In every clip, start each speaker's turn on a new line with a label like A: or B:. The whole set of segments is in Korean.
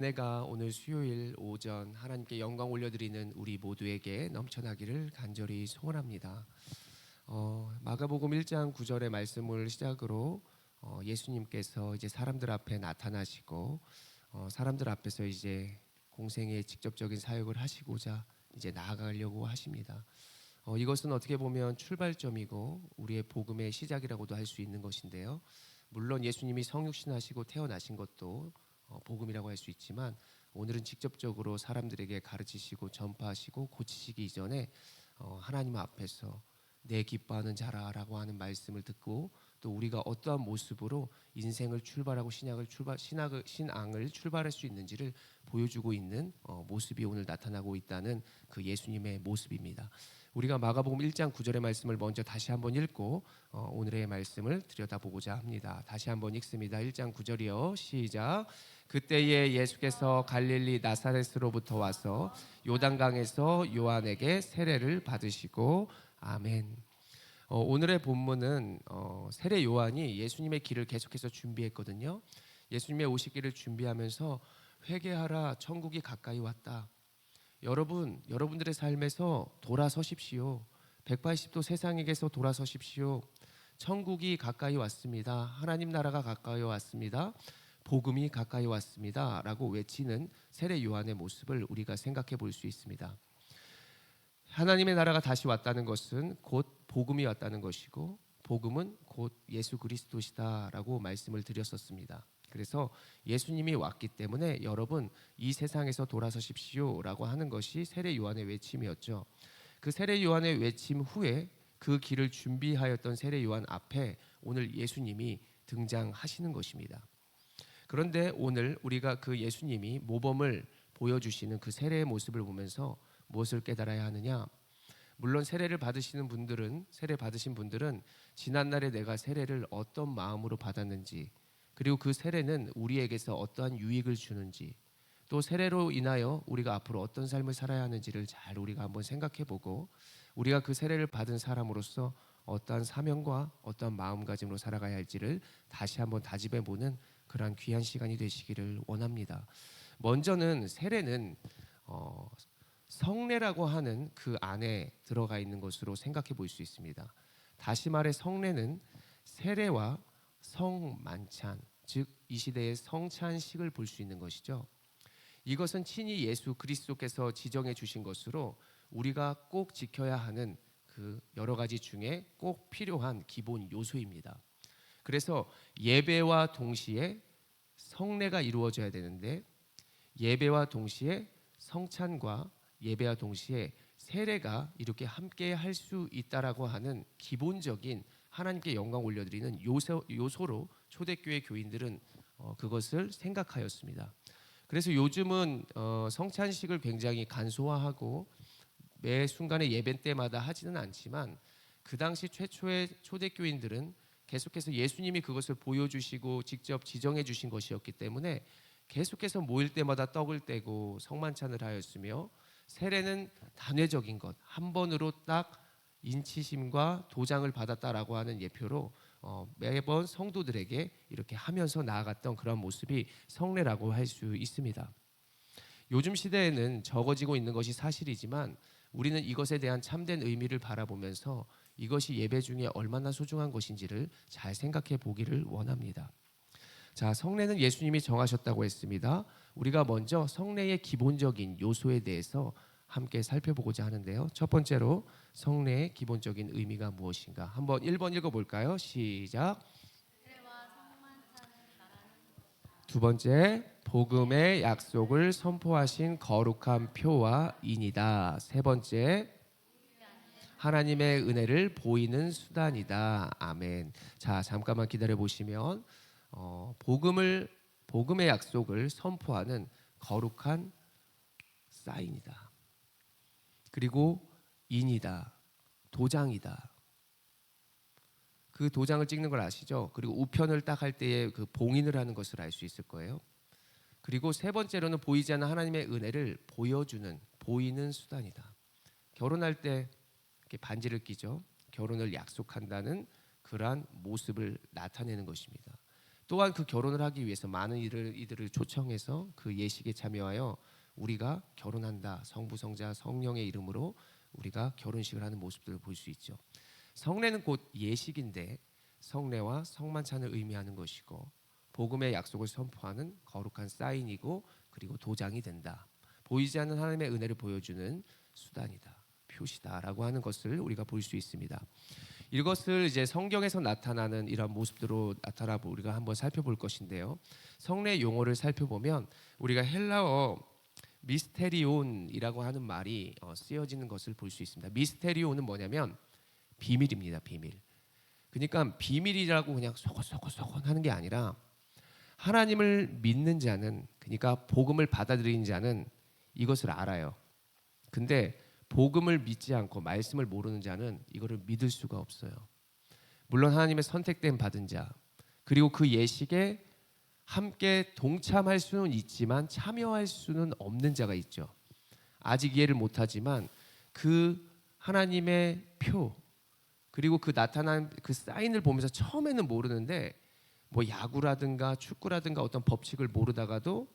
A: 내가 오늘 수요일 오전 하나님께 영광 올려드리는 우리 모두에게 넘쳐나기를 간절히 소원합니다. 마가복음 1장 9절의 말씀을 시작으로 예수님께서 이제 사람들 앞에 나타나시고 사람들 앞에서 이제 공생의 직접적인 사역을 하시고자 이제 나아가려고 하십니다. 이것은 어떻게 보면 출발점이고 우리의 복음의 시작이라고도 할 수 있는 것인데요. 물론 예수님이 성육신하시고 태어나신 것도 복음이라고 할 수 있지만 오늘은 직접적으로 사람들에게 가르치시고 전파하시고 고치시기 이전에 하나님 앞에서 내 기뻐하는 자라라고 하는 말씀을 듣고 또 우리가 어떠한 모습으로 인생을 출발하고 신앙을 출발할 수 있는지를 보여주고 있는 모습이 오늘 나타나고 있다는 그 예수님의 모습입니다. 우리가 마가복음 1장 9절의 말씀을 먼저 다시 한번 읽고 오늘의 말씀을 들여다보고자 합니다. 다시 한번 읽습니다. 1장 9절이요. 시작. 그때에 예수께서 갈릴리 나사렛으로부터 와서 요단강에서 요한에게 세례를 받으시고 아멘. 오늘의 본문은 세례 요한이 예수님의 길을 계속해서 준비했거든요. 예수님의 오시기를 준비하면서 회개하라, 천국이 가까이 왔다. 여러분들의 삶에서 돌아서십시오. 180도 세상에게서 돌아서십시오. 천국이 가까이 왔습니다. 하나님 나라가 가까이 왔습니다. 복음이 가까이 왔습니다. 라고 외치는 세례 요한의 모습을 우리가 생각해 볼 수 있습니다. 하나님의 나라가 다시 왔다는 것은 곧 복음이 왔다는 것이고 복음은 곧 예수 그리스도시다라고 말씀을 드렸었습니다. 그래서 예수님이 왔기 때문에 여러분 이 세상에서 돌아서십시오라고 하는 것이 세례 요한의 외침이었죠. 그 세례 요한의 외침 후에 그 길을 준비하였던 세례 요한 앞에 오늘 예수님이 등장하시는 것입니다. 그런데 오늘 우리가 그 예수님이 모범을 보여주시는 그 세례의 모습을 보면서 무엇을 깨달아야 하느냐? 물론 세례 받으신 분들은 지난날에 내가 세례를 어떤 마음으로 받았는지, 그리고 그 세례는 우리에게서 어떠한 유익을 주는지, 또 세례로 인하여 우리가 앞으로 어떤 삶을 살아야 하는지를 잘 우리가 한번 생각해보고 우리가 그 세례를 받은 사람으로서 어떠한 사명과 어떠한 마음가짐으로 살아가야 할지를 다시 한번 다짐해보는 그러한 귀한 시간이 되시기를 원합니다. 먼저는 세례는 성례라고 하는 그 안에 들어가 있는 것으로 생각해 볼 수 있습니다. 다시 말해 성례는 세례와 성만찬, 즉 이 시대의 성찬식을 볼 수 있는 것이죠. 이것은 친히 예수 그리스도께서 지정해 주신 것으로 우리가 꼭 지켜야 하는 그 여러 가지 중에 꼭 필요한 기본 요소입니다. 그래서 예배와 동시에 성례가 이루어져야 되는데 예배와 동시에 성찬과 예배와 동시에 세례가 이렇게 함께 할 수 있다라고 하는 기본적인 하나님께 영광 올려드리는 요소로 초대교회 교인들은 그것을 생각하였습니다. 그래서 요즘은 성찬식을 굉장히 간소화하고 매 순간의 예배 때마다 하지는 않지만 그 당시 최초의 초대교인들은 계속해서 예수님이 그것을 보여주시고 직접 지정해 주신 것이었기 때문에 계속해서 모일 때마다 떡을 떼고 성만찬을 하였으며 세례는 단회적인 것, 한 번으로 딱 인치심과 도장을 받았다라고 하는 예표로 매번 성도들에게 이렇게 하면서 나아갔던 그런 모습이 성례라고 할 수 있습니다. 요즘 시대에는 적어지고 있는 것이 사실이지만 우리는 이것에 대한 참된 의미를 바라보면서 이것이 예배 중에 얼마나 소중한 것인지를 잘 생각해 보기를 원합니다. 자, 성례는 예수님이 정하셨다고 했습니다. 우리가 먼저 성례의 기본적인 요소에 대해서 함께 살펴보고자 하는데요. 첫 번째로 성례의 기본적인 의미가 무엇인가? 한번 1번 읽어볼까요? 시작. 두 번째, 복음의 약속을 선포하신 거룩한 표와 인이다. 세 번째, 하나님의 은혜를 보이는 수단이다. 아멘. 자, 잠깐만 기다려 보시면 복음의 약속을 선포하는 거룩한 사인이다. 그리고 인이다. 도장이다. 그 도장을 찍는 걸 아시죠? 그리고 우편을 딱 할 때에 그 봉인을 하는 것을 알 수 있을 거예요. 그리고 세 번째로는 보이지 않는 하나님의 은혜를 보이는 수단이다. 결혼할 때 이렇게 반지를 끼죠. 결혼을 약속한다는 그러한 모습을 나타내는 것입니다. 또한 그 결혼을 하기 위해서 많은 이들을 초청해서 그 예식에 참여하여 우리가 결혼한다, 성부, 성자, 성령의 이름으로 우리가 결혼식을 하는 모습들을 볼 수 있죠. 성례는 곧 예식인데 성례와 성만찬을 의미하는 것이고 복음의 약속을 선포하는 거룩한 사인이고 그리고 도장이 된다. 보이지 않는 하나님의 은혜를 보여주는 수단이다, 표시다라고 하는 것을 우리가 볼 수 있습니다. 이것을 이제 성경에서 나타나는 이런 모습들로 나타나고 우리가 한번 살펴볼 것인데요. 성례 용어를 살펴보면 우리가 헬라어 미스테리온이라고 하는 말이 쓰여지는 것을 볼 수 있습니다. 미스테리온은 뭐냐면 비밀입니다. 비밀. 그러니까 비밀이라고 그냥 소곤소곤 하는 게 아니라 하나님을 믿는 자는, 그러니까 복음을 받아들이는 자는 이것을 알아요. 근데 복음을 믿지 않고 말씀을 모르는 자는 이거를 믿을 수가 없어요. 물론 하나님의 선택된 받은 자, 그리고 그 예식에 함께 동참할 수는 있지만 참여할 수는 없는 자가 있죠. 아직 이해를 못하지만 그 하나님의 표, 그리고 그 나타난 그 사인을 보면서 처음에는 모르는데 뭐 야구라든가 축구라든가 어떤 법칙을 모르다가도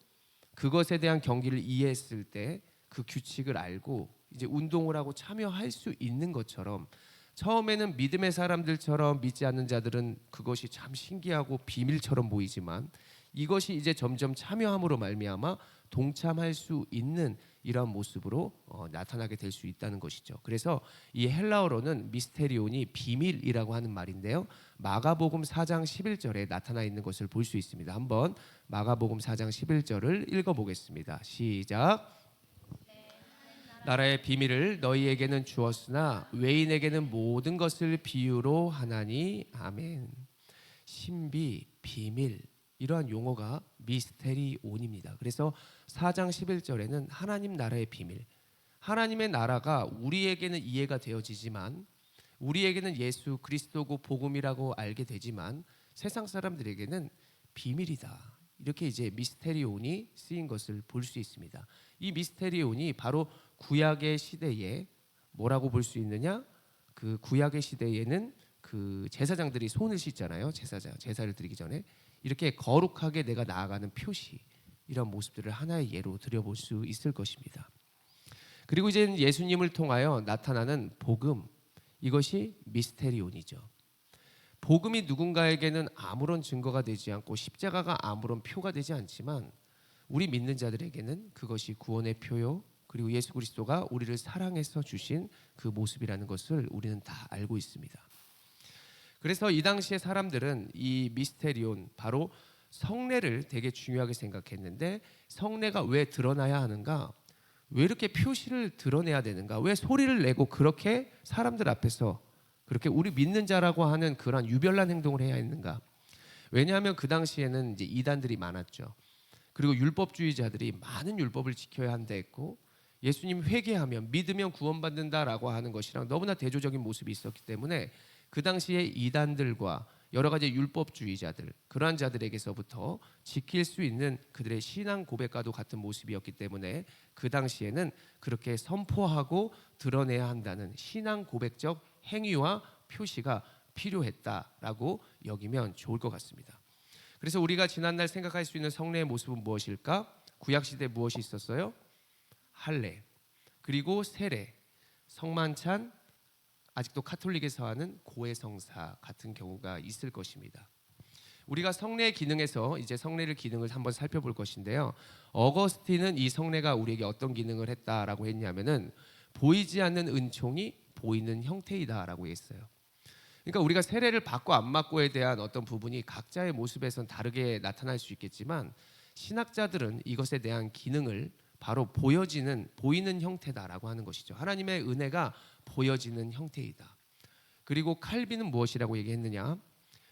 A: 그것에 대한 경기를 이해했을 때 그 규칙을 알고 이제 운동을 하고 참여할 수 있는 것처럼, 처음에는 믿음의 사람들처럼 믿지 않는 자들은 그것이 참 신기하고 비밀처럼 보이지만 이것이 이제 점점 참여함으로 말미암아 동참할 수 있는 이러한 모습으로 나타나게 될 수 있다는 것이죠. 그래서 이 헬라어로는 미스테리온이 비밀이라고 하는 말인데요, 마가복음 4장 11절에 나타나 있는 것을 볼 수 있습니다. 한번 마가복음 4장 11절을 읽어보겠습니다. 시작. 나라의 비밀을 너희에게는 주었으나 외인에게는 모든 것을 비유로 하나니. 아멘. 신비, 비밀, 이러한 용어가 미스테리온입니다. 그래서 4장 11절에는 하나님 나라의 비밀, 하나님의 나라가 우리에게는 이해가 되어지지만, 우리에게는 예수 그리스도고 복음이라고 알게 되지만 세상 사람들에게는 비밀이다, 이렇게 이제 미스테리온이 쓰인 것을 볼 수 있습니다. 이 미스테리온이 바로 구약의 시대에 뭐라고 볼 수 있느냐? 그 구약의 시대에는 그 제사장들이 손을 씻잖아요. 제사를 드리기 전에 이렇게 거룩하게 내가 나아가는 표시, 이런 모습들을 하나의 예로 들여볼 수 있을 것입니다. 그리고 이제 예수님을 통하여 나타나는 복음, 이것이 미스테리온이죠. 복음이 누군가에게는 아무런 증거가 되지 않고 십자가가 아무런 표가 되지 않지만 우리 믿는 자들에게는 그것이 구원의 표요, 그리고 예수 그리스도가 우리를 사랑해서 주신 그 모습이라는 것을 우리는 다 알고 있습니다. 그래서 이 당시의 사람들은 이 미스테리온, 바로 성례를 되게 중요하게 생각했는데, 성례가 왜 드러나야 하는가? 왜 이렇게 표시를 드러내야 되는가? 왜 소리를 내고 그렇게 사람들 앞에서 그렇게 우리 믿는 자라고 하는 그런 유별난 행동을 해야 했는가? 왜냐하면 그 당시에는 이제 이단들이 많았죠. 그리고 율법주의자들이 많은 율법을 지켜야 한다 했고, 예수님 회개하면 믿으면 구원받는다라고 하는 것이랑 너무나 대조적인 모습이 있었기 때문에 그 당시에 이단들과 여러 가지 율법주의자들, 그러한 자들에게서부터 지킬 수 있는 그들의 신앙 고백과도 같은 모습이었기 때문에 그 당시에는 그렇게 선포하고 드러내야 한다는 신앙 고백적 행위와 표시가 필요했다라고 여기면 좋을 것 같습니다. 그래서 우리가 지난날 생각할 수 있는 성례의 모습은 무엇일까? 구약시대에 무엇이 있었어요? 할례, 그리고 세례, 성만찬, 아직도 카톨릭에서 하는 고해성사 같은 경우가 있을 것입니다. 우리가 성례의 기능에서 이제 성례를 기능을 한번 살펴볼 것인데요, 어거스틴은 이 성례가 우리에게 어떤 기능을 했다라고 했냐면은 보이지 않는 은총이 보이는 형태이다라고 했어요. 그러니까 우리가 세례를 받고 안 받고에 대한 어떤 부분이 각자의 모습에선 다르게 나타날 수 있겠지만 신학자들은 이것에 대한 기능을 바로 보이는 형태다라고 하는 것이죠. 하나님의 은혜가 보여지는 형태이다. 그리고 칼빈은 무엇이라고 얘기했느냐?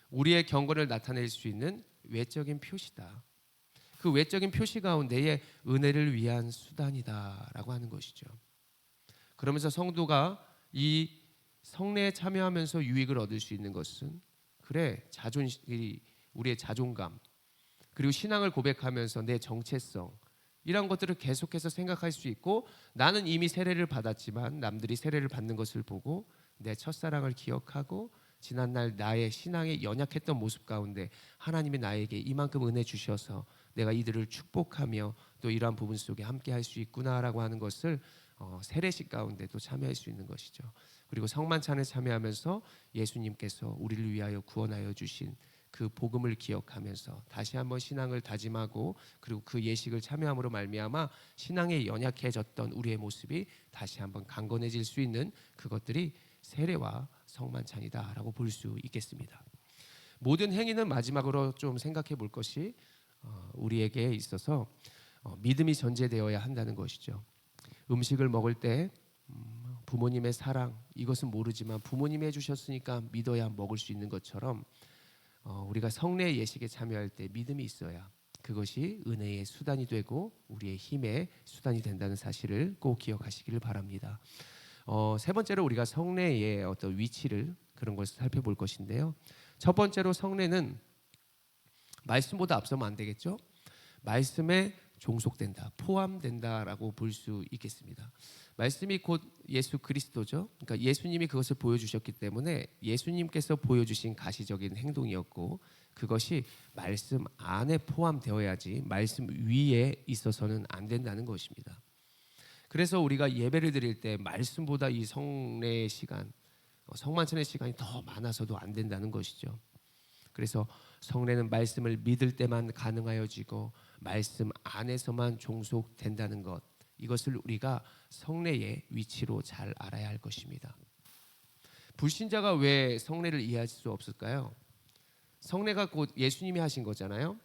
A: 우리의 경건을 나타낼 수 있는 외적인 표시다. 그 외적인 표시 가운데에 은혜를 위한 수단이다라고 하는 것이죠. 그러면서 성도가 이 성례에 참여하면서 유익을 얻을 수 있는 것은, 그래, 우리의 자존감, 그리고 신앙을 고백하면서 내 정체성, 이런 것들을 계속해서 생각할 수 있고, 나는 이미 세례를 받았지만 남들이 세례를 받는 것을 보고 내 첫사랑을 기억하고 지난날 나의 신앙의 연약했던 모습 가운데 하나님이 나에게 이만큼 은혜 주셔서 내가 이들을 축복하며 또 이러한 부분 속에 함께 할 수 있구나라고 하는 것을 세례식 가운데도 참여할 수 있는 것이죠. 그리고 성만찬에 참여하면서 예수님께서 우리를 위하여 구원하여 주신 그 복음을 기억하면서 다시 한번 신앙을 다짐하고 그리고 그 예식을 참여함으로 말미암아 신앙에 연약해졌던 우리의 모습이 다시 한번 강건해질 수 있는 그것들이 세례와 성만찬이다라고 볼 수 있겠습니다. 모든 행위는 마지막으로 좀 생각해 볼 것이 우리에게 있어서 믿음이 전제되어야 한다는 것이죠. 음식을 먹을 때 부모님의 사랑 이것은 모르지만 부모님이 해주셨으니까 믿어야 먹을 수 있는 것처럼 우리가 성례 예식에 참여할 때 믿음이 있어야 그것이 은혜의 수단이 되고 우리의 힘의 수단이 된다는 사실을 꼭 기억하시기를 바랍니다. 세 번째로 우리가 성례의 어떤 위치를 그런 것을 살펴볼 것인데요. 첫 번째로 성례는 말씀보다 앞서면 안 되겠죠. 말씀에 종속된다, 포함된다라고 볼 수 있겠습니다. 말씀이 곧 예수 그리스도죠. 그러니까 예수님이 그것을 보여주셨기 때문에 예수님께서 보여주신 가시적인 행동이었고 그것이 말씀 안에 포함되어야지 말씀 위에 있어서는 안 된다는 것입니다. 그래서 우리가 예배를 드릴 때 말씀보다 이 성례의 시간, 성만찬의 시간이 더 많아서도 안 된다는 것이죠. 그래서 성례는 말씀을 믿을 때만 가능하여지고 말씀 안에서만 종속된다는 것, 이것을 우리가 성례의 위치로 잘 알아야 할 것입니다. 불신자가 왜 성례를 이해할 수 없을까요? 성례가 곧 예수님이 하신 거잖아요.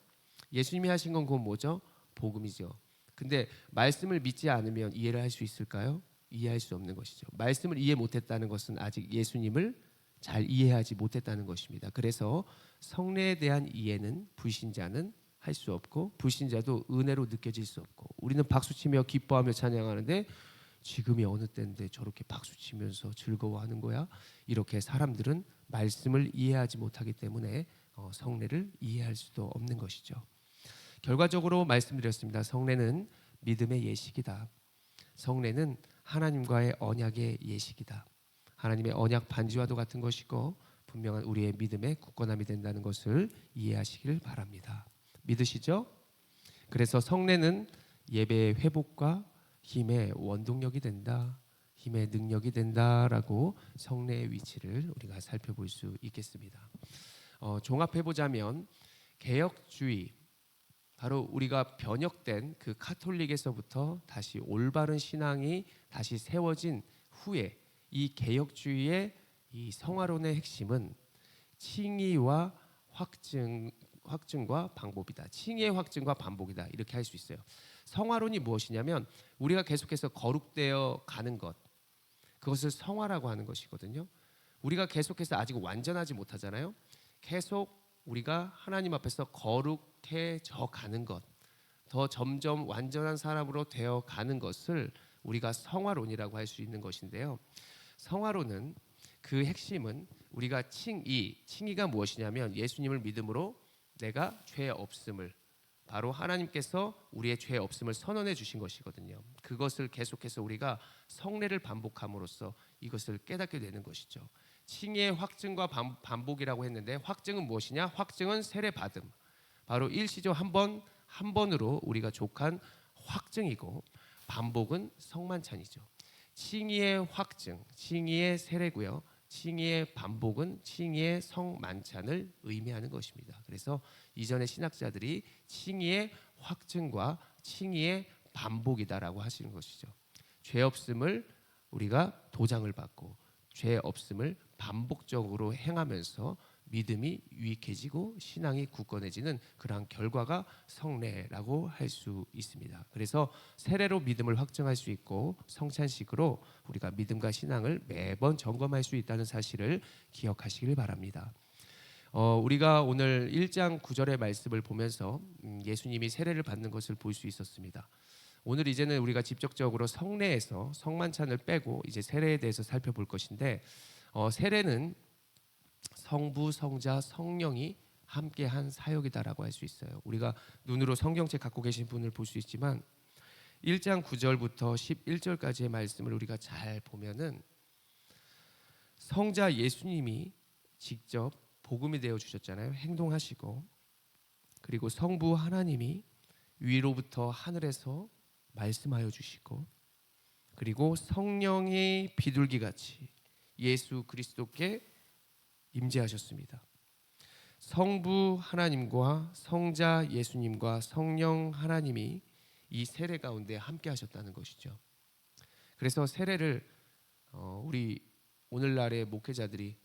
A: 예수님이 하신 건 곧 뭐죠? 복음이죠. 근데 말씀을 믿지 않으면 이해를 할 수 있을까요? 이해할 수 없는 것이죠. 말씀을 이해 못했다는 것은 아직 예수님을 잘 이해하지 못했다는 것입니다. 그래서 성례에 대한 이해는 불신자는 할 수 없고 불신자도 은혜로 느껴질 수 없고 우리는 박수치며 기뻐하며 찬양하는데 지금이 어느 때인데 저렇게 박수치면서 즐거워하는 거야? 이렇게 사람들은 말씀을 이해하지 못하기 때문에 성례를 이해할 수도 없는 것이죠. 결과적으로 말씀드렸습니다. 성례는 믿음의 예식이다. 성례는 하나님과의 언약의 예식이다. 하나님의 언약 반지와도 같은 것이고 분명한 우리의 믿음의 굳건함이 된다는 것을 이해하시기를 바랍니다. 믿으시죠? 그래서 성례는 예배의 회복과 힘의 원동력이 된다. 힘의 능력이 된다라고 성례의 위치를 우리가 살펴볼 수 있겠습니다. 종합해보자면 개혁주의, 바로 우리가 변혁된 그 카톨릭에서부터 다시 올바른 신앙이 다시 세워진 후에 이 개혁주의의 이 성화론의 핵심은 칭의와 확증과 반복이다. 칭의의 확증과 반복이다. 이렇게 할 수 있어요. 성화론이 무엇이냐면 우리가 계속해서 거룩되어 가는 것, 그것을 성화라고 하는 것이거든요. 우리가 계속해서 아직 완전하지 못하잖아요. 계속 우리가 하나님 앞에서 거룩해져 가는 것, 더 점점 완전한 사람으로 되어 가는 것을 우리가 성화론이라고 할 수 있는 것인데요. 성화론은 그 핵심은 우리가 칭의가 무엇이냐면 예수님을 믿음으로 내가 죄 없음을, 바로 하나님께서 우리의 죄 없음을 선언해 주신 것이거든요. 그것을 계속해서 우리가 성례를 반복함으로써 이것을 깨닫게 되는 것이죠. 칭의의 확증과 반복이라고 했는데 확증은 무엇이냐? 확증은 세례 받음, 바로 일시적 한 번으로 우리가 족한 확증이고 반복은 성만찬이죠. 칭의의 확증, 칭의의 세례고요. 칭의의 반복은 칭의의 성만찬을 의미하는 것입니다. 그래서 이전의 신학자들이 칭의의 확증과 칭의의 반복이다라고 하시는 것이죠. 죄 없음을 우리가 도장을 받고 죄 없음을 반복적으로 행하면서 믿음이 유익해지고 신앙이 굳건해지는 그러한 결과가 성례라고 할 수 있습니다. 그래서 세례로 믿음을 확증할 수 있고 성찬식으로 우리가 믿음과 신앙을 매번 점검할 수 있다는 사실을 기억하시길 바랍니다. 우리가 오늘 1장 9절의 말씀을 보면서 예수님이 세례를 받는 것을 볼 수 있었습니다. 오늘 이제는 우리가 직접적으로 성례에서 성만찬을 빼고 이제 세례에 대해서 살펴볼 것인데 세례는 성부, 성자, 성령이 함께한 사역이다라고 할 수 있어요. 우리가 눈으로 성경책 갖고 계신 분을 볼 수 있지만 1장 9절부터 11절까지의 말씀을 우리가 잘 보면은 성자 예수님이 직접 복음이 되어 주셨잖아요. 행동하시고, 그리고 성부 하나님이 위로부터 하늘에서 말씀하여 주시고, 그리고 성령이 비둘기같이 예수 그리스도께 임재하셨습니다. 성부 하나님과 성자 예수님과 성령 하나님이 이 세례 가운데 함께 하셨다는 것이죠. 그래서 세례를 우리 오늘날의 목회자들이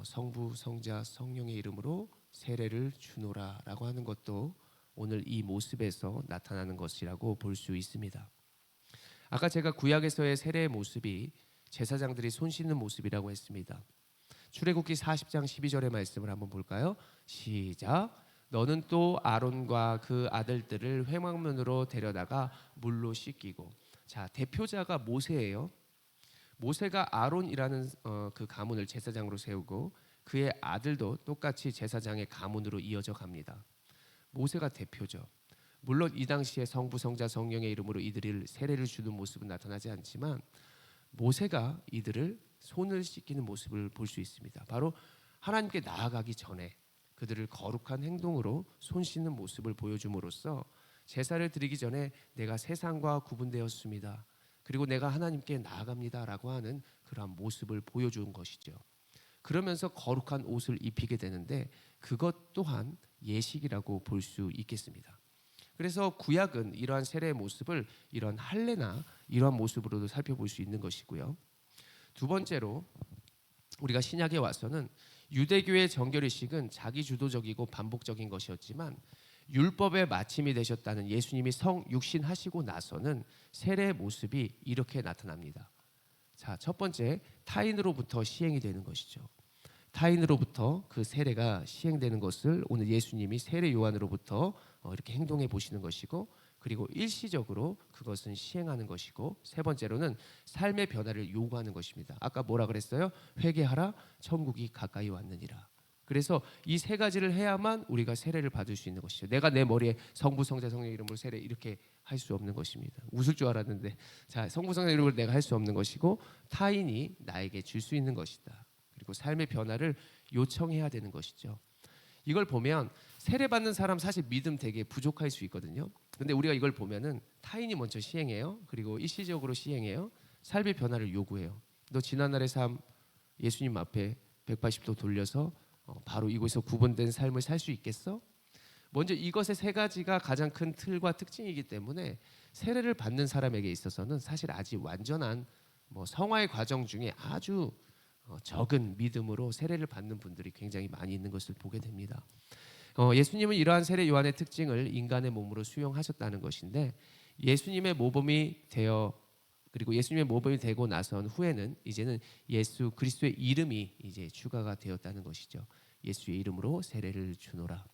A: 성부, 성자, 성령의 이름으로 세례를 주노라라고 하는 것도 오늘 이 모습에서 나타나는 것이라고 볼 수 있습니다. 아까 제가 구약에서의 세례의 모습이 제사장들이 손 씻는 모습이라고 했습니다. 출애굽기 40장 12절의 말씀을 한번 볼까요? 시작. 너는 또 아론과 그 아들들을 회막문으로 데려다가 물로 씻기고. 자, 대표자가 모세예요. 모세가 아론이라는 그 가문을 제사장으로 세우고 그의 아들도 똑같이 제사장의 가문으로 이어져 갑니다. 모세가 대표죠. 물론 이 당시에 성부, 성자, 성령의 이름으로 이들을 세례를 주는 모습은 나타나지 않지만 모세가 이들을 손을 씻기는 모습을 볼 수 있습니다. 바로 하나님께 나아가기 전에 그들을 거룩한 행동으로 손 씻는 모습을 보여줌으로써 제사를 드리기 전에 내가 세상과 구분되었습니다. 그리고 내가 하나님께 나아갑니다라고 하는 그러한 모습을 보여준 것이죠. 그러면서 거룩한 옷을 입히게 되는데 그것 또한 예식이라고 볼 수 있겠습니다. 그래서 구약은 이러한 세례의 모습을 이런 할례나 이러한 모습으로도 살펴볼 수 있는 것이고요. 두 번째로 우리가 신약에 와서는 유대교의 정결의식은 자기 주도적이고 반복적인 것이었지만 율법의 마침이 되셨다는 예수님이 성육신하시고 나서는 세례의 모습이 이렇게 나타납니다. 자, 첫 번째, 타인으로부터 시행이 되는 것이죠. 타인으로부터 그 세례가 시행되는 것을 오늘 예수님이 세례 요한으로부터 이렇게 행동해 보시는 것이고, 그리고 일시적으로 그것은 시행하는 것이고, 세 번째로는 삶의 변화를 요구하는 것입니다. 아까 뭐라 그랬어요? 회개하라, 천국이 가까이 왔느니라. 그래서 이 세 가지를 해야만 우리가 세례를 받을 수 있는 것이죠. 내가 내 머리에 성부, 성자, 성령 이름으로 세례 이렇게 할 수 없는 것입니다. 웃을 줄 알았는데, 자, 성부, 성자 이름으로 내가 할 수 없는 것이고 타인이 나에게 줄 수 있는 것이다. 그리고 삶의 변화를 요청해야 되는 것이죠. 이걸 보면 세례 받는 사람 사실 믿음 되게 부족할 수 있거든요. 근데 우리가 이걸 보면은 타인이 먼저 시행해요. 그리고 일시적으로 시행해요. 삶의 변화를 요구해요. 너 지난날의 삶 예수님 앞에 180도 돌려서 바로 이곳에서 구분된 삶을 살 수 있겠어? 먼저 이것의 세 가지가 가장 큰 틀과 특징이기 때문에 세례를 받는 사람에게 있어서는 사실 아직 완전한 성화의 과정 중에 아주 적은 믿음으로 세례를 받는 분들이 굉장히 많이 있는 것을 보게 됩니다. 예수님은 이러한 세례 요한의 특징을 인간의 몸으로 수용하셨다는 것인데, 예수님의 모범이 되어 그리고 예수님의 모범이 되고 나선 후에는 이제는 예수 그리스도의 이름이 이제 추가가 되었다는 것이죠. 예수의 이름으로 세례를 주노라.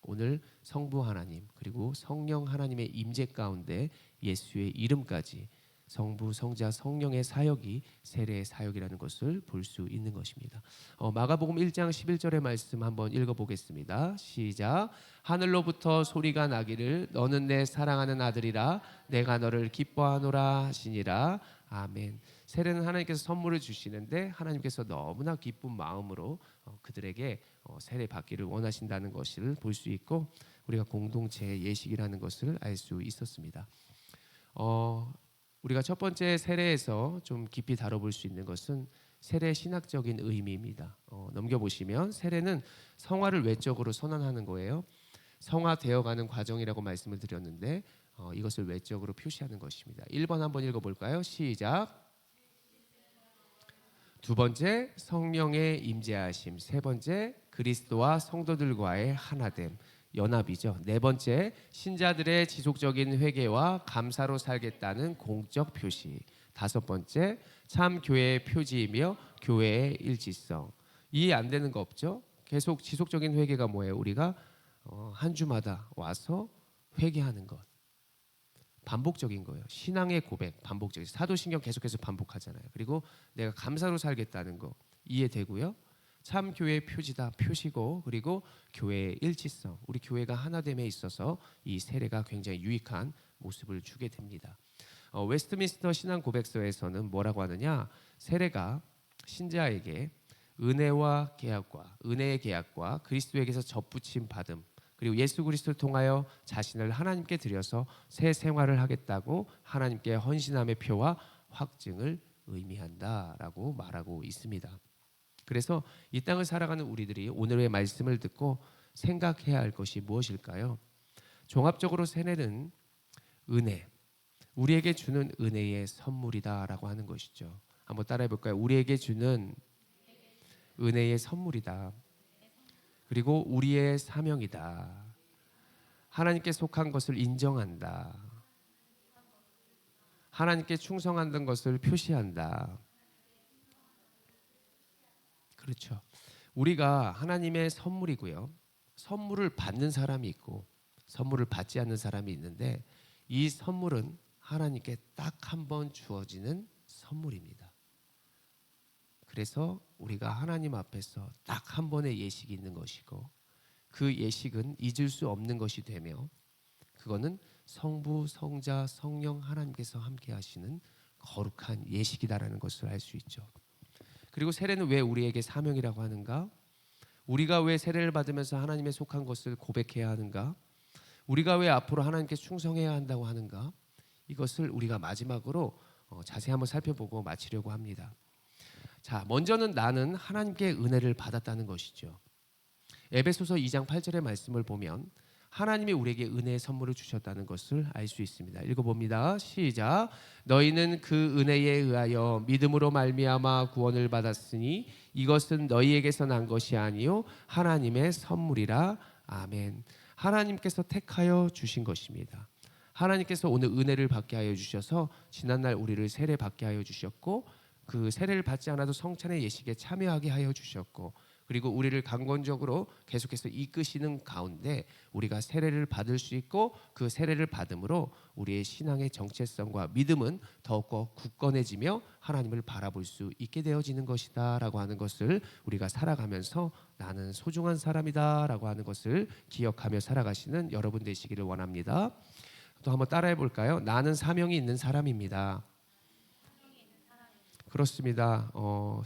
A: 오늘 성부 하나님 그리고 성령 하나님의 임재 가운데 예수의 이름까지 성부, 성자, 성령의 사역이 세례의 사역이라는 것을 볼 수 있는 것입니다. 마가복음 1장 11절의 말씀 한번 읽어보겠습니다. 시작. 하늘로부터 소리가 나기를 너는 내 사랑하는 아들이라 내가 너를 기뻐하노라 하시니라. 아멘. 세례는 하나님께서 선물을 주시는데 하나님께서 너무나 기쁜 마음으로 그들에게 세례 받기를 원하신다는 것을 볼 수 있고, 우리가 공동체의 예식이라는 것을 알 수 있었습니다. 우리가 첫 번째 세례에서 좀 깊이 다뤄볼 수 있는 것은 세례의 신학적인 의미입니다. 넘겨보시면 세례는 성화를 외적으로 선언하는 거예요. 성화되어가는 과정이라고 말씀을 드렸는데 이것을 외적으로 표시하는 것입니다. 1번 한번 읽어볼까요? 시작. 두 번째, 성령의 임재하심. 세 번째, 그리스도와 성도들과의 하나됨. 연합이죠. 네 번째, 신자들의 지속적인 회개와 감사로 살겠다는 공적 표시. 다섯 번째, 참 교회의 표지이며 교회의 일치성. 이해 안 되는 거 없죠? 계속 지속적인 회개가 뭐예요? 우리가 한 주마다 와서 회개하는 것. 반복적인 거예요. 신앙의 고백, 반복적인. 사도신경 계속해서 반복하잖아요. 그리고 내가 감사로 살겠다는 거 이해되고요. 참 교회의 표지다, 표시고, 그리고 교회의 일치성, 우리 교회가 하나됨에 있어서 이 세례가 굉장히 유익한 모습을 주게 됩니다. 웨스트민스터 신앙 고백서에서는 뭐라고 하느냐? 세례가 신자에게 은혜와 계약과 은혜의 계약과 그리스도에게서 접붙임 받음, 그리고 예수 그리스도를 통하여 자신을 하나님께 드려서 새 생활을 하겠다고 하나님께 헌신함의 표와 확증을 의미한다라고 말하고 있습니다. 그래서 이 땅을 살아가는 우리들이 오늘의 말씀을 듣고 생각해야 할 것이 무엇일까요? 종합적으로 세례는 은혜, 우리에게 주는 은혜의 선물이다라고 하는 것이죠. 한번 따라해 볼까요? 우리에게 주는 은혜의 선물이다. 그리고 우리의 사명이다. 하나님께 속한 것을 인정한다. 하나님께 충성한다는 것을 표시한다. 그렇죠. 우리가 하나님의 선물이고요. 선물을 받는 사람이 있고 선물을 받지 않는 사람이 있는데 이 선물은 하나님께 딱 한 번 주어지는 선물입니다. 그래서 우리가 하나님 앞에서 딱 한 번의 예식이 있는 것이고 그 예식은 잊을 수 없는 것이 되며 그거는 성부, 성자, 성령 하나님께서 함께 하시는 거룩한 예식이다라는 것을 알 수 있죠. 그리고 세례는 왜 우리에게 사명이라고 하는가? 우리가 왜 세례를 받으면서 하나님의 속한 것을 고백해야 하는가? 우리가 왜 앞으로 하나님께 충성해야 한다고 하는가? 이것을 우리가 마지막으로 자세히 한번 살펴보고 마치려고 합니다. 자, 먼저는 나는 하나님께 은혜를 받았다는 것이죠. 에베소서 2장 8절의 말씀을 보면 하나님이 우리에게 은혜의 선물을 주셨다는 것을 알 수 있습니다. 읽어봅니다. 시작. 너희는 그 은혜에 의하여 믿음으로 말미암아 구원을 받았으니 이것은 너희에게서 난 것이 아니요 하나님의 선물이라. 아멘. 하나님께서 택하여 주신 것입니다. 하나님께서 오늘 은혜를 받게 하여 주셔서 지난날 우리를 세례 받게 하여 주셨고 그 세례를 받지 않아도 성찬의 예식에 참여하게 하여 주셨고 그리고 우리를 강권적으로 계속해서 이끄시는 가운데 우리가 세례를 받을 수 있고 그 세례를 받음으로 우리의 신앙의 정체성과 믿음은 더욱더 굳건해지며 하나님을 바라볼 수 있게 되어지는 것이다 라고 하는 것을 우리가 살아가면서 나는 소중한 사람이다 라고 하는 것을 기억하며 살아가시는 여러분 되시기를 원합니다. 또 한번 따라해 볼까요? 나는 사명이 있는 사람입니다. 그렇습니다.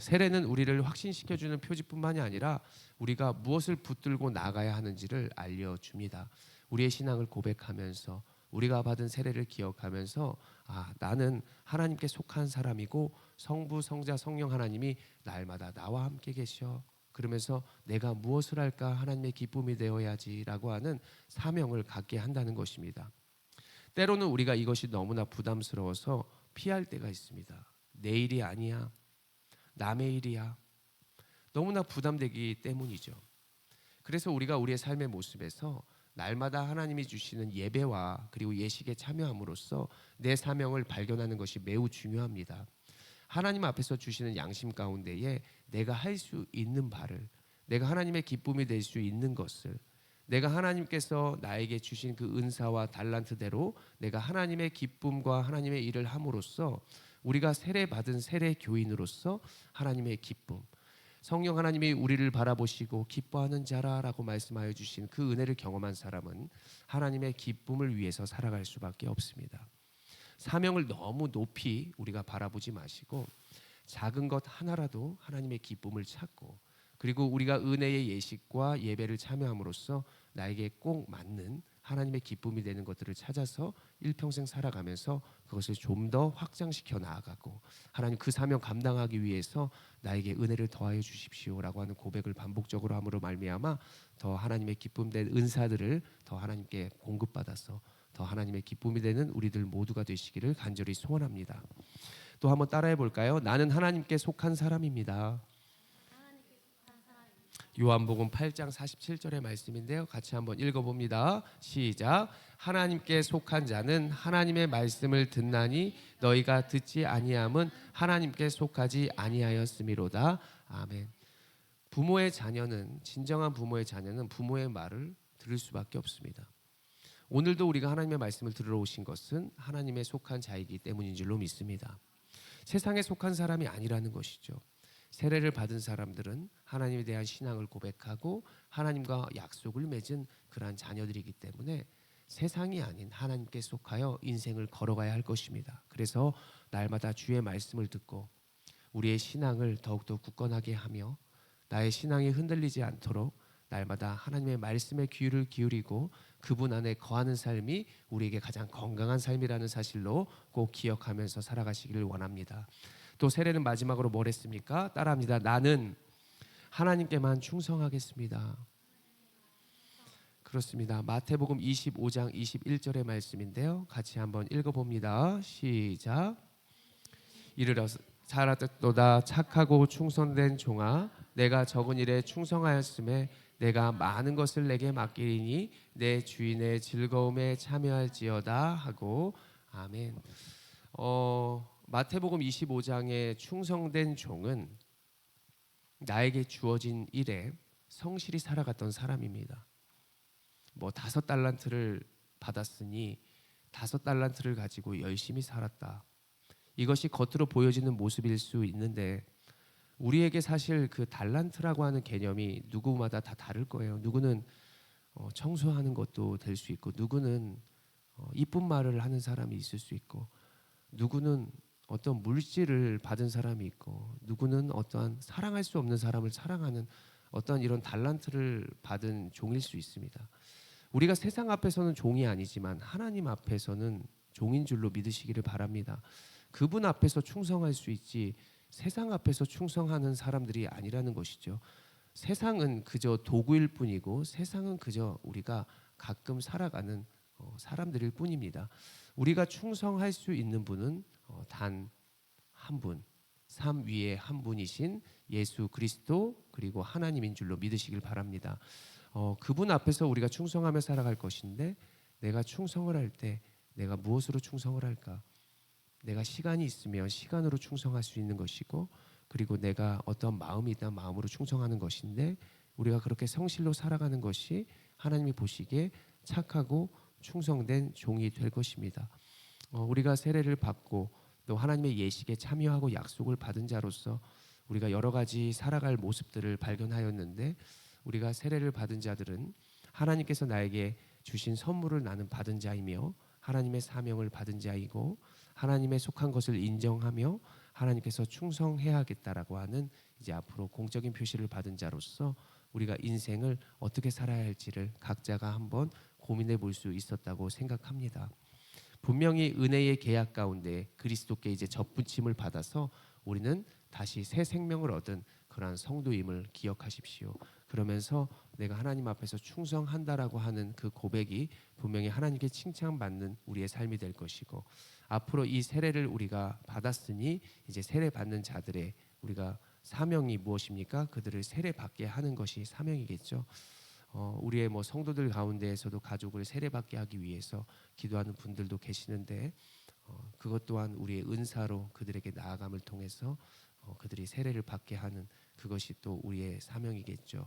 A: 세례는 우리를 확신시켜주는 표지뿐만이 아니라 우리가 무엇을 붙들고 나가야 하는지를 알려줍니다. 우리의 신앙을 고백하면서 우리가 받은 세례를 기억하면서 나는 하나님께 속한 사람이고 성부, 성자, 성령 하나님이 날마다 나와 함께 계셔. 그러면서 내가 무엇을 할까 하나님의 기쁨이 되어야지라고 하는 사명을 갖게 한다는 것입니다. 때로는 우리가 이것이 너무나 부담스러워서 피할 때가 있습니다. 내 일이 아니야. 남의 일이야. 너무나 부담되기 때문이죠. 그래서 우리가 우리의 삶의 모습에서 날마다 하나님이 주시는 예배와 그리고 예식에 참여함으로써 내 사명을 발견하는 것이 매우 중요합니다. 하나님 앞에서 주시는 양심 가운데에 내가 할 수 있는 바를, 내가 하나님의 기쁨이 될 수 있는 것을, 내가 하나님께서 나에게 주신 그 은사와 달란트대로 내가 하나님의 기쁨과 하나님의 일을 함으로써 우리가 세례받은 세례 교인으로서 하나님의 기쁨, 성령 하나님이 우리를 바라보시고 기뻐하는 자라라고 말씀하여 주신 그 은혜를 경험한 사람은 하나님의 기쁨을 위해서 살아갈 수밖에 없습니다. 사명을 너무 높이 우리가 바라보지 마시고 작은 것 하나라도 하나님의 기쁨을 찾고 그리고 우리가 은혜의 예식과 예배를 참여함으로써 나에게 꼭 맞는 하나님의 기쁨이 되는 것들을 찾아서 일평생 살아가면서 그것을 좀 더 확장시켜 나아가고 하나님 그 사명 감당하기 위해서 나에게 은혜를 더하여 주십시오라고 하는 고백을 반복적으로 함으로 말미암아 더 하나님의 기쁨 된 은사들을 더 하나님께 공급받아서 더 하나님의 기쁨이 되는 우리들 모두가 되시기를 간절히 소원합니다. 또 한번 따라해 볼까요? 나는 하나님께 속한 사람입니다. 요한복음 8장 47절의 말씀인데요. 같이 한번 읽어봅니다. 시작. 하나님께 속한 자는 하나님의 말씀을 듣나니 너희가 듣지 아니함은 하나님께 속하지 아니하였음이로다. 아멘. 부모의 자녀는 진정한 부모의 자녀는 부모의 말을 들을 수밖에 없습니다. 오늘도 우리가 하나님의 말씀을 들으러 오신 것은 하나님의 속한 자이기 때문인 줄로 믿습니다. 세상에 속한 사람이 아니라는 것이죠. 세례를 받은 사람들은 하나님에 대한 신앙을 고백하고 하나님과 약속을 맺은 그러한 자녀들이기 때문에 세상이 아닌 하나님께 속하여 인생을 걸어가야 할 것입니다. 그래서 날마다 주의 말씀을 듣고 우리의 신앙을 더욱더 굳건하게 하며 나의 신앙이 흔들리지 않도록 날마다 하나님의 말씀에 귀를 기울이고 그분 안에 거하는 삶이 우리에게 가장 건강한 삶이라는 사실로 꼭 기억하면서 살아가시기를 원합니다. 또 세례는 마지막으로 뭘 했습니까? 따라합니다. 나는 하나님께만 충성하겠습니다. 그렇습니다. 마태복음 25장 21절의 말씀인데요. 같이 한번 읽어봅니다. 시작. 이르러 잘하였도다 착하고 충성된 종아, 내가 적은 일에 충성하였음에 내가 많은 것을 내게 맡기리니 내 주인의 즐거움에 참여할지어다 하고. 아멘. 마태복음 25장의 충성된 종은 나에게 주어진 일에 성실히 살아갔던 사람입니다. 뭐 5달란트를 받았으니 5달란트를 가지고 열심히 살았다. 이것이 겉으로 보여지는 모습일 수 있는데 우리에게 사실 그 달란트라고 하는 개념이 누구마다 다 다를 거예요. 누구는 청소하는 것도 될 수 있고, 누구는 이쁜 말을 하는 사람이 있을 수 있고, 누구는 어떤 물질을 받은 사람이 있고, 누구는 어떠한 사랑할 수 없는 사람을 사랑하는 어떤 이런 달란트를 받은 종일 수 있습니다. 우리가 세상 앞에서는 종이 아니지만 하나님 앞에서는 종인 줄로 믿으시기를 바랍니다. 그분 앞에서 충성할 수 있지 세상 앞에서 충성하는 사람들이 아니라는 것이죠. 세상은 그저 도구일 뿐이고 세상은 그저 우리가 가끔 살아가는 사람들일 뿐입니다. 우리가 충성할 수 있는 분은 단 한 분, 삶 위에 한 분이신 예수 그리스도 그리고 하나님인 줄로 믿으시길 바랍니다. 그분 앞에서 우리가 충성하며 살아갈 것인데 내가 충성을 할 때 내가 무엇으로 충성을 할까? 내가 시간이 있으면 시간으로 충성할 수 있는 것이고, 그리고 내가 어떤 마음이 있다면 마음으로 충성하는 것인데 우리가 그렇게 성실로 살아가는 것이 하나님이 보시기에 착하고 충성된 종이 될 것입니다. 우리가 세례를 받고 또 하나님의 예식에 참여하고 약속을 받은 자로서 우리가 여러 가지 살아갈 모습들을 발견하였는데, 우리가 세례를 받은 자들은 하나님께서 나에게 주신 선물을 나는 받은 자이며 하나님의 사명을 받은 자이고 하나님의 속한 것을 인정하며 하나님께서 충성해야겠다라고 하는 이제 앞으로 공적인 표시를 받은 자로서 우리가 인생을 어떻게 살아야 할지를 각자가 한번 고민해 볼 수 있었다고 생각합니다. 분명히 은혜의 계약 가운데 그리스도께 이제 접붙임을 받아서 우리는 다시 새 생명을 얻은 그러한 성도임을 기억하십시오. 그러면서 내가 하나님 앞에서 충성한다라고 하는 그 고백이 분명히 하나님께 칭찬받는 우리의 삶이 될 것이고, 앞으로 이 세례를 우리가 받았으니 이제 세례 받는 자들의 우리가 사명이 무엇입니까? 그들을 세례 받게 하는 것이 사명이겠죠. 우리의 뭐 성도들 가운데에서도 가족을 세례 받게 하기 위해서 기도하는 분들도 계시는데 그것 또한 우리의 은사로 그들에게 나아감을 통해서 그들이 세례를 받게 하는 그것이 또 우리의 사명이겠죠.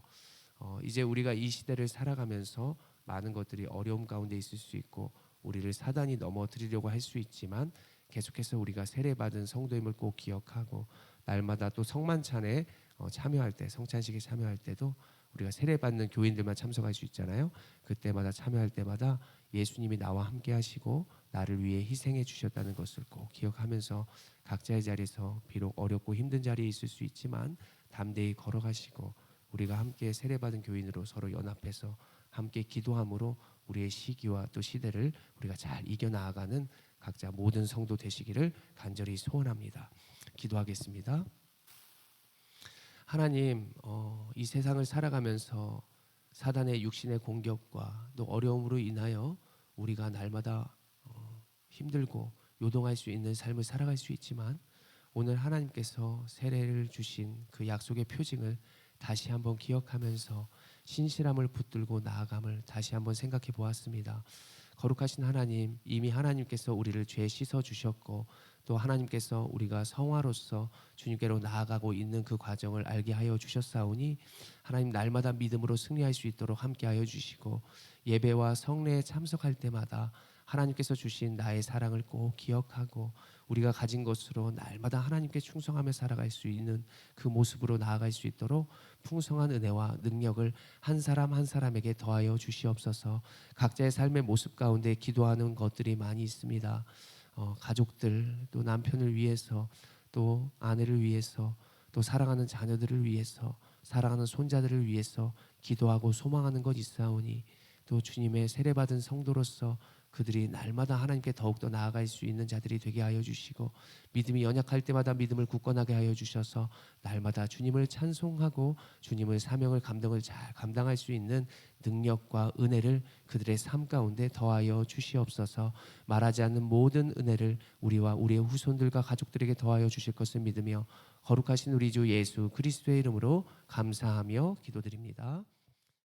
A: 이제 우리가 이 시대를 살아가면서 많은 것들이 어려움 가운데 있을 수 있고 우리를 사단이 넘어뜨리려고 할 수 있지만 계속해서 우리가 세례받은 성도임을 꼭 기억하고 날마다 또 성만찬에 참여할 때, 성찬식에 참여할 때도 우리가 세례받는 교인들만 참석할 수 있잖아요. 그때마다 참여할 때마다 예수님이 나와 함께 하시고 나를 위해 희생해 주셨다는 것을 꼭 기억하면서 각자의 자리에서 비록 어렵고 힘든 자리에 있을 수 있지만 담대히 걸어가시고 우리가 함께 세례받은 교인으로 서로 연합해서 함께 기도함으로 우리의 시기와 또 시대를 우리가 잘 이겨나가는 각자 모든 성도 되시기를 간절히 소원합니다. 기도하겠습니다. 하나님, 이 세상을 살아가면서 사단의 육신의 공격과 또 어려움으로 인하여 우리가 날마다 힘들고 요동할 수 있는 삶을 살아갈 수 있지만 오늘 하나님께서 세례를 주신 그 약속의 표징을 다시 한번 기억하면서 신실함을 붙들고 나아감을 다시 한번 생각해 보았습니다. 거룩하신 하나님, 이미 하나님께서 우리를 죄 씻어 주셨고 또 하나님께서 우리가 성화로서 주님께로 나아가고 있는 그 과정을 알게 하여 주셨사오니 하나님 날마다 믿음으로 승리할 수 있도록 함께 하여 주시고 예배와 성례에 참석할 때마다 하나님께서 주신 나의 사랑을 꼭 기억하고 우리가 가진 것으로 날마다 하나님께 충성하며 살아갈 수 있는 그 모습으로 나아갈 수 있도록 풍성한 은혜와 능력을 한 사람 한 사람에게 더하여 주시옵소서. 각자의 삶의 모습 가운데 기도하는 것들이 많이 있습니다. 가족들, 또 남편을 위해서, 또 아내를 위해서, 또 사랑하는 자녀들을 위해서 사랑하는 손자들을 위해서 기도하고 소망하는 것 있사오니 또 주님의 세례받은 성도로서 그들이 날마다 하나님께 더욱더 나아갈 수 있는 자들이 되게 하여 주시고 믿음이 연약할 때마다 믿음을 굳건하게 하여 주셔서 날마다 주님을 찬송하고 주님의 사명을 감동을 잘 감당할 수 있는 능력과 은혜를 그들의 삶 가운데 더하여 주시옵소서. 말하지 않는 모든 은혜를 우리와 우리의 후손들과 가족들에게 더하여 주실 것을 믿으며 거룩하신 우리 주 예수 그리스도의 이름으로 감사하며 기도드립니다.